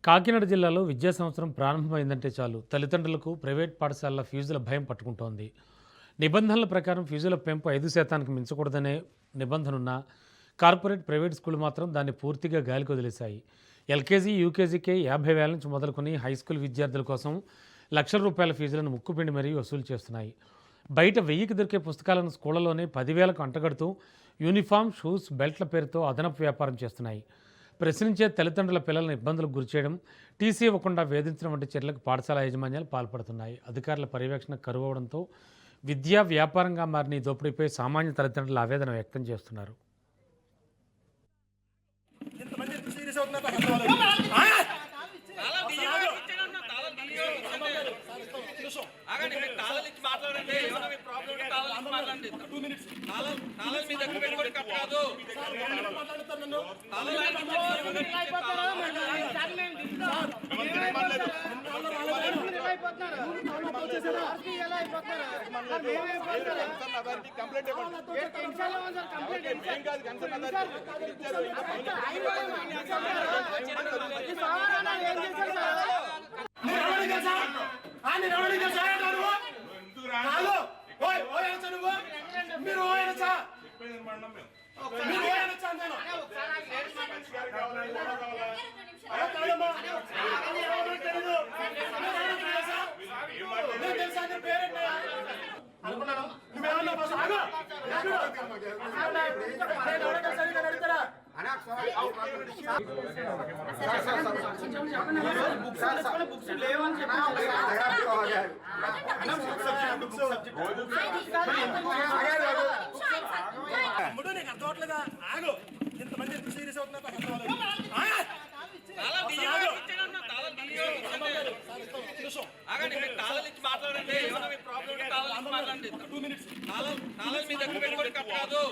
కాకినాడ జిల్లాలో విద్యా సంవత్సరం ప్రారంభమైందంటే చాలు తల్లిదండ్రులకు ప్రైవేట్ పాఠశాలల ఫీజుల భయం పట్టుకుంటోంది. నిబంధనల ప్రకారం ఫీజుల పెంపు 5% మించకూడదనే నిబంధన ఉన్న కార్పొరేట్ ప్రైవేట్ స్కూళ్లు మాత్రం దాన్ని పూర్తిగా గాలికి వదిలేశాయి. ఎల్కేజీ, యూకేజీకే 50,000 నుంచి మొదలుకొని హైస్కూల్ విద్యార్థుల కోసం లక్షల రూపాయల ఫీజులను ముక్కుపిండి మరీ వసూలు చేస్తున్నాయి. బయట 1000కి దొరికే పుస్తకాలను స్కూళ్లలోనే 10,000కు అంటగడుతూ యూనిఫామ్, షూస్, బెల్ట్ల పేరుతో అదనపు వ్యాపారం చేస్తున్నాయి. ప్రశ్నించే తల్లిదండ్రుల పిల్లలను ఇబ్బందులకు గురిచేయడం, టీసీ ఇవ్వకుండా వేధించడం వంటి చర్యలకు పాఠశాల యాజమాన్యాలు పాల్పడుతున్నాయి. అధికారుల పర్యవేక్షణ కరువవడంతో విద్యా వ్యాపారంగా మారిన ఈ దోపిడీపై సామాన్య తల్లిదండ్రులు ఆవేదన వ్యక్తం చేస్తున్నారు. మీ దగ్గర పెట్టుకొని కట్టదు.